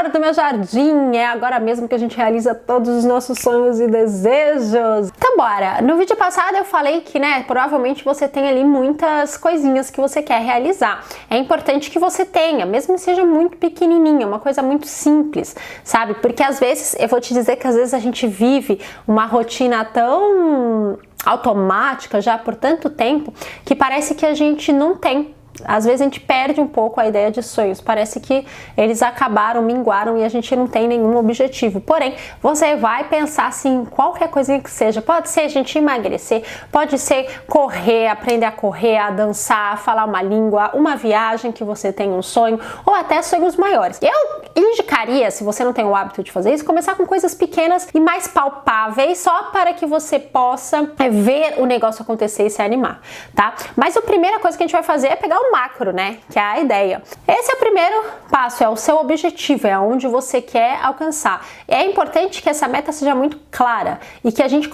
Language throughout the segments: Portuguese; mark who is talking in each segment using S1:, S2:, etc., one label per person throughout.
S1: amor do meu jardim, é agora mesmo que a gente realiza todos os nossos sonhos e desejos. Então bora! No vídeo passado eu falei que, né, provavelmente você tem ali muitas coisinhas que você quer realizar. É importante que você tenha, mesmo que seja muito pequenininha, uma coisa muito simples, sabe? Porque às vezes, eu vou te dizer que às vezes a gente vive uma rotina tão automática já por tanto tempo que parece que a gente não tem. Às vezes a gente perde um pouco a ideia de sonhos, parece que eles acabaram, minguaram e a gente não tem nenhum objetivo. Porém, você vai pensar assim, qualquer coisinha que seja, pode ser a gente emagrecer, pode ser correr, aprender a correr, a dançar, a falar uma língua, uma viagem que você tem um sonho, ou até sonhos maiores. Eu indicaria, se você não tem o hábito de fazer isso, começar com coisas pequenas e mais palpáveis, só para que você possa ver o negócio acontecer e se animar, tá? Mas a primeira coisa que a gente vai fazer é pegar o macro, né? Que é a ideia. Esse é o primeiro passo, é o seu objetivo, é onde você quer alcançar. É importante que essa meta seja muito clara e que a gente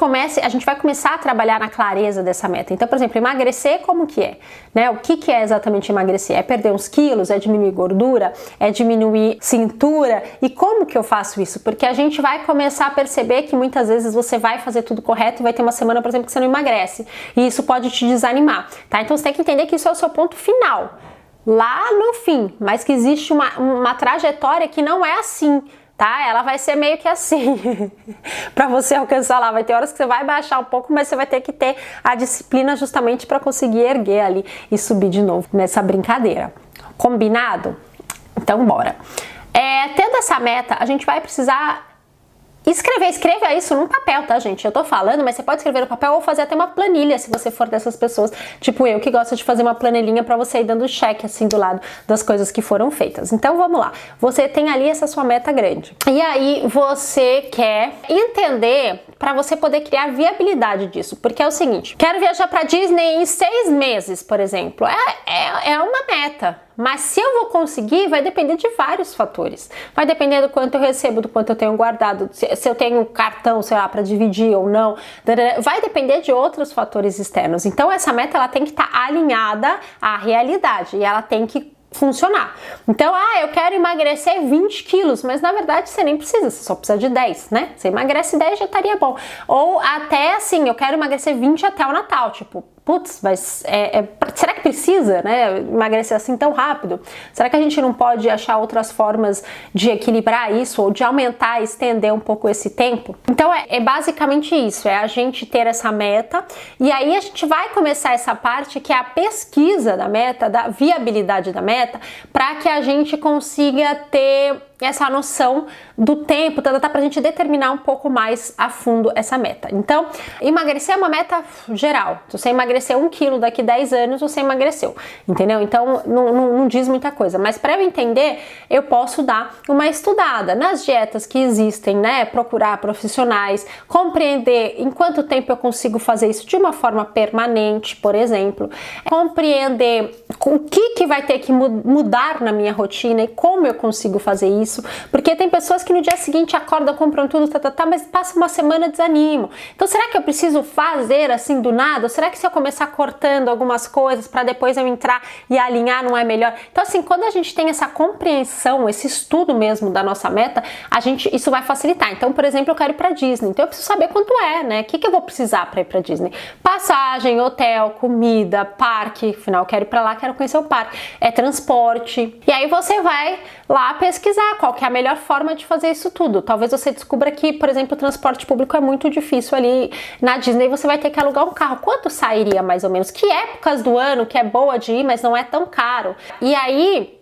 S1: vai começar a trabalhar na clareza dessa meta. Então, por exemplo, emagrecer, como que é? Né? O que é exatamente emagrecer? É perder uns quilos? É diminuir gordura? É diminuir cintura? E como que eu faço isso? Porque a gente vai começar a perceber que muitas vezes você vai fazer tudo correto e vai ter uma semana, por exemplo, que você não emagrece. E isso pode te desanimar, tá? Então você tem que entender que isso é o seu ponto final, lá no fim, mas que existe uma trajetória que não é assim, tá? Ela vai ser meio que assim, para você alcançar lá. Vai ter horas que você vai baixar um pouco, mas você vai ter que ter a disciplina justamente para conseguir erguer ali e subir de novo nessa brincadeira. Combinado? Então bora. Tendo essa meta, a gente vai precisar escreva isso num papel, tá, gente? Eu tô falando, mas você pode escrever no papel ou fazer até uma planilha, se você for dessas pessoas, tipo eu, que gosta de fazer uma planilhinha pra você ir dando check, assim, do lado das coisas que foram feitas. Então, vamos lá. Você tem ali essa sua meta grande. E aí, você quer entender pra você poder criar viabilidade disso. Porque é o seguinte, quero viajar pra Disney em 6 meses, por exemplo. É uma meta. Mas se eu vou conseguir, vai depender de vários fatores. Vai depender do quanto eu recebo, do quanto eu tenho guardado, se eu tenho um cartão, sei lá, para dividir ou não. Vai depender de outros fatores externos. Então, essa meta ela tem que estar alinhada à realidade e ela tem que funcionar. Então, eu quero emagrecer 20 quilos, mas na verdade você nem precisa, você só precisa de 10, né? Você emagrece 10 já estaria bom. Ou até assim, eu quero emagrecer 20 até o Natal, tipo, putz, mas será que precisa, né, emagrecer assim tão rápido? Será que a gente não pode achar outras formas de equilibrar isso ou de aumentar, estender um pouco esse tempo? Então é basicamente isso, é a gente ter essa meta e aí a gente vai começar essa parte que é a pesquisa da meta, da viabilidade da meta, para que a gente consiga ter essa noção do tempo, pra gente determinar um pouco mais a fundo essa meta. Então, emagrecer é uma meta geral. Se você emagrecer 1 quilo daqui 10 anos, você emagreceu, entendeu? Então, não diz muita coisa. Mas para eu entender, eu posso dar uma estudada nas dietas que existem, né? Procurar profissionais, compreender em quanto tempo eu consigo fazer isso de uma forma permanente, por exemplo. Compreender o que vai ter que mudar na minha rotina e como eu consigo fazer isso. Porque tem pessoas que no dia seguinte acordam, compram tudo, mas passa uma semana e desanimam. Então será que eu preciso fazer assim do nada? Ou será que se eu começar cortando algumas coisas para depois eu entrar e alinhar não é melhor? Então assim, quando a gente tem essa compreensão, esse estudo mesmo da nossa meta, isso vai facilitar. Então, por exemplo, eu quero ir para Disney, então eu preciso saber quanto é, né? O que eu vou precisar para ir para Disney? Passagem, hotel, comida, parque, afinal eu quero ir para lá, quero conhecer o parque, transporte. E aí você vai lá pesquisar qual que é a melhor forma de fazer isso tudo. Talvez você descubra que, por exemplo, o transporte público é muito difícil ali na Disney, você vai ter que alugar um carro. Quanto sairia mais ou menos? Que épocas do ano que é boa de ir, mas não é tão caro? E aí,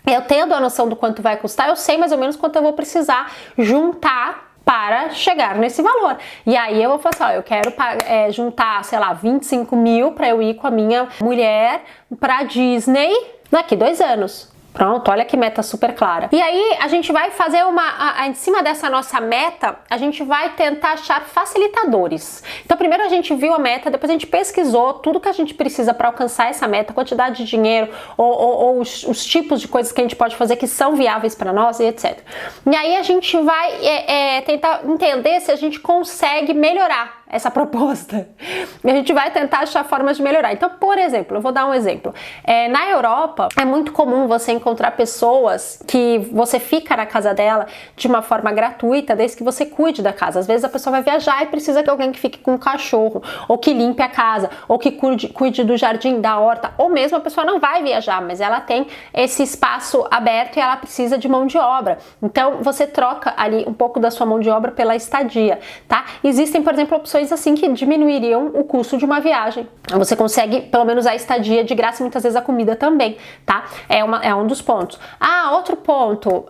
S1: eu tendo a noção do quanto vai custar, eu sei mais ou menos quanto eu vou precisar juntar para chegar nesse valor. E aí eu vou falar assim, eu quero juntar, sei lá, 25 mil para eu ir com a minha mulher para Disney daqui 2 anos. Pronto, olha que meta super clara. E aí a gente vai fazer em cima dessa nossa meta, a gente vai tentar achar facilitadores. Então primeiro a gente viu a meta, depois a gente pesquisou tudo que a gente precisa para alcançar essa meta, quantidade de dinheiro ou os tipos de coisas que a gente pode fazer que são viáveis para nós e etc. E aí a gente vai tentar entender se a gente consegue melhorar essa proposta. E a gente vai tentar achar formas de melhorar. Então, por exemplo, eu vou dar um exemplo. Na Europa, é muito comum você encontrar pessoas que você fica na casa dela de uma forma gratuita, desde que você cuide da casa. Às vezes a pessoa vai viajar e precisa de alguém que fique com o cachorro, ou que limpe a casa, ou que cuide do jardim, da horta, ou mesmo a pessoa não vai viajar, mas ela tem esse espaço aberto e ela precisa de mão de obra. Então, você troca ali um pouco da sua mão de obra pela estadia, tá? Existem, por exemplo, opções assim que diminuiriam o custo de uma viagem. Você consegue, pelo menos, a estadia de graça e muitas vezes a comida também, tá? É um dos pontos. Outro ponto,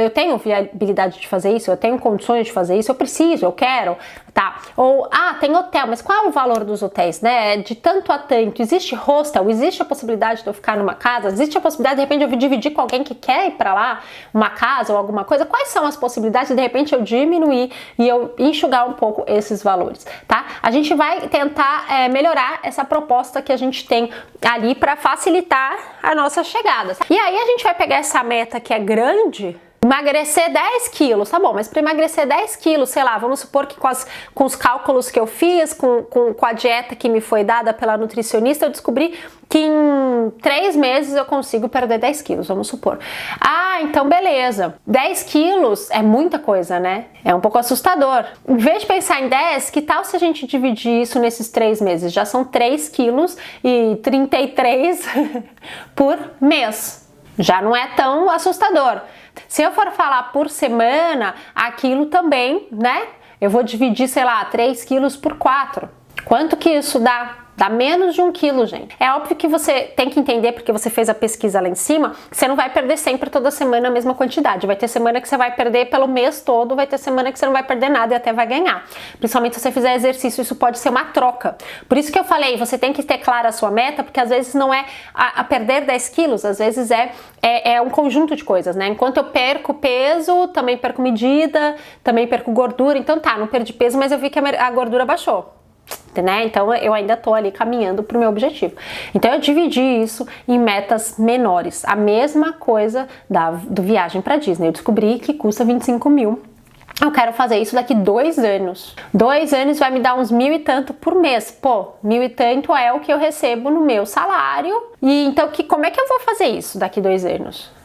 S1: eu tenho viabilidade de fazer isso, eu tenho condições de fazer isso, eu preciso, eu quero, tá? Ou, tem hotel, mas qual é o valor dos hotéis, né? De tanto a tanto, existe hostel, existe a possibilidade de eu ficar numa casa, existe a possibilidade, de repente, eu dividir com alguém que quer ir pra lá, uma casa ou alguma coisa, quais são as possibilidades de repente eu diminuir e eu enxugar um pouco esses valores, tá? A gente vai tentar melhorar essa proposta que a gente tem ali para facilitar a nossa chegada. E aí a gente vai pegar essa meta que é grande, emagrecer 10 quilos, tá bom, mas para emagrecer 10 quilos, sei lá, vamos supor que com os cálculos que eu fiz, com a dieta que me foi dada pela nutricionista, eu descobri que em 3 meses eu consigo perder 10 quilos, vamos supor. Então beleza, 10 quilos é muita coisa, né? É um pouco assustador. Em vez de pensar em 10, que tal se a gente dividir isso nesses 3 meses? Já são 3 quilos e 33 por mês. Já não é tão assustador. Se eu for falar por semana, aquilo também, né? Eu vou dividir, sei lá, 3 quilos por 4. Quanto que isso dá? Dá menos de 1 quilo, gente. É óbvio que você tem que entender, porque você fez a pesquisa lá em cima, que você não vai perder sempre toda semana a mesma quantidade. Vai ter semana que você vai perder pelo mês todo, vai ter semana que você não vai perder nada e até vai ganhar. Principalmente se você fizer exercício, isso pode ser uma troca. Por isso que eu falei, você tem que ter clara a sua meta, porque às vezes não é a perder 10 quilos, às vezes é um conjunto de coisas, né? Enquanto eu perco peso, também perco medida, também perco gordura. Então não perdi peso, mas eu vi que a gordura baixou. Né? Então eu ainda tô ali caminhando pro meu objetivo. Então eu dividi isso em metas menores. A mesma coisa do viagem pra Disney. Eu descobri que custa 25 mil. Eu quero fazer isso daqui 2 anos. 2 anos vai me dar uns 1.000 e tanto por mês. Pô, 1.000 e tanto é o que eu recebo no meu salário. E então como é que eu vou fazer isso daqui 2 anos?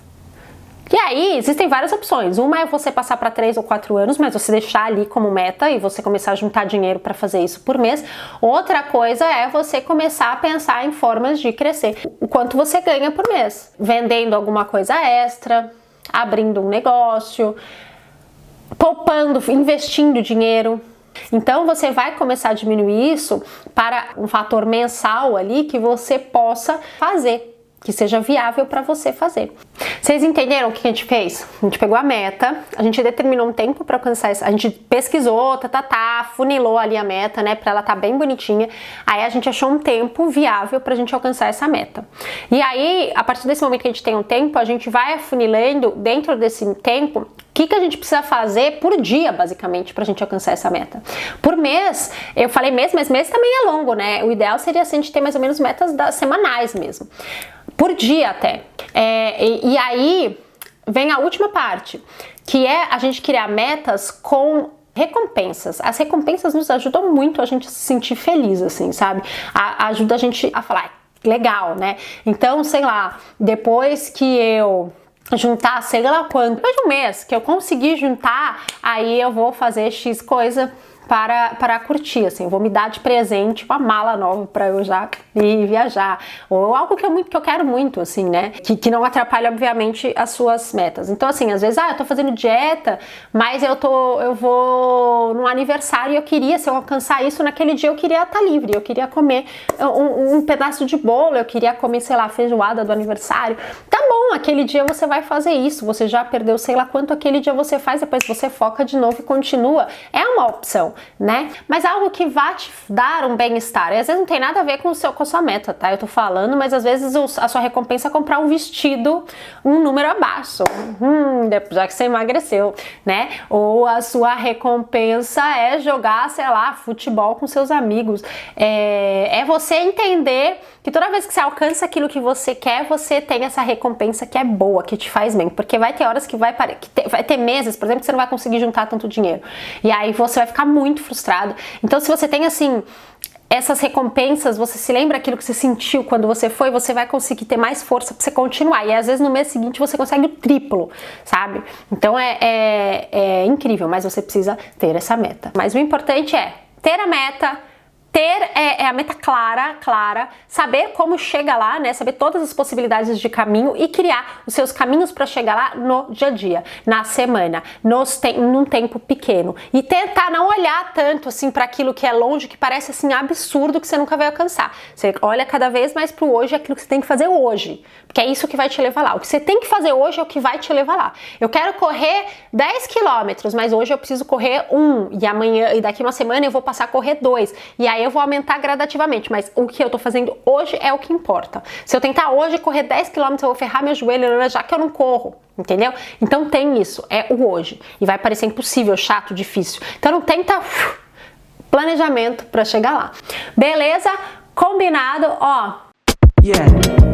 S1: E aí, existem várias opções. Uma é você passar para 3 ou 4 anos, mas você deixar ali como meta e você começar a juntar dinheiro para fazer isso por mês. Outra coisa é você começar a pensar em formas de crescer. O quanto você ganha por mês. Vendendo alguma coisa extra, abrindo um negócio, poupando, investindo dinheiro. Então você vai começar a diminuir isso para um fator mensal ali que você possa fazer, que seja viável para você fazer. Vocês entenderam o que a gente fez? A gente pegou a meta, a gente determinou um tempo para alcançar isso, a gente pesquisou, funilou ali a meta, né, para ela tá bem bonitinha. Aí a gente achou um tempo viável pra gente alcançar essa meta. E aí, a partir desse momento que a gente tem um tempo, a gente vai afunilando dentro desse tempo o que a gente precisa fazer por dia, basicamente, pra gente alcançar essa meta. Por mês, eu falei mês, mas mês também é longo, né? O ideal seria assim, a gente ter mais ou menos metas semanais mesmo. Por dia até. E aí vem a última parte, que é a gente criar metas com recompensas. As recompensas nos ajudam muito a gente se sentir feliz, assim, sabe? Ajuda a gente a falar, legal, né? Então, sei lá, depois que eu juntar, sei lá quanto, depois de um mês que eu conseguir juntar, aí eu vou fazer X coisa para curtir, assim, eu vou me dar de presente uma mala nova para eu já ir viajar, ou algo que eu quero muito, assim, né, que não atrapalha, obviamente, as suas metas. Então, assim, às vezes, eu tô fazendo dieta, mas eu vou num aniversário e eu queria, se eu alcançar isso naquele dia, eu queria estar livre, eu queria comer um pedaço de bolo, eu queria comer, sei lá, feijoada do aniversário. Tá bom, aquele dia você vai fazer isso, você já perdeu sei lá quanto, aquele dia você faz, depois você foca de novo e continua. É uma opção, né? Mas algo que vai te dar um bem-estar. E às vezes não tem nada a ver com a sua meta, tá? Eu tô falando, mas às vezes a sua recompensa é comprar um vestido, um número abaixo, já que você emagreceu, né? Ou a sua recompensa é jogar, sei lá, futebol com seus amigos. É você entender que toda vez que você alcança aquilo que você quer, você tem essa recompensa que é boa, que te faz bem. Porque vai ter horas que vai ter meses, por exemplo, que você não vai conseguir juntar tanto dinheiro. E aí você vai ficar muito muito frustrado. Então, se você tem assim essas recompensas, você se lembra aquilo que você sentiu quando você foi, você vai conseguir ter mais força pra você continuar. E às vezes no mês seguinte você consegue o triplo, sabe? Então é incrível, mas você precisa ter essa meta. Mas o importante é ter a meta, ter a meta clara, saber como chega lá, né? Saber todas as possibilidades de caminho e criar os seus caminhos para chegar lá no dia a dia, na semana, num tempo pequeno. E tentar não olhar tanto assim para aquilo que é longe, que parece assim absurdo, que você nunca vai alcançar. Você olha cada vez mais pro hoje, aquilo que você tem que fazer hoje, porque é isso que vai te levar lá. O que você tem que fazer hoje é o que vai te levar lá. Eu quero correr 10 quilômetros, mas hoje eu preciso correr 1, e amanhã, e daqui uma semana eu vou passar a correr 2, e aí eu vou aumentar gradativamente, mas o que eu tô fazendo hoje é o que importa. Se eu tentar hoje correr 10 km, eu vou ferrar meu joelho, já que eu não corro, entendeu? Então tem isso, é o hoje. E vai parecer impossível, chato, difícil. Então não tenta planejamento para chegar lá. Beleza? Combinado? Ó.
S2: Yeah.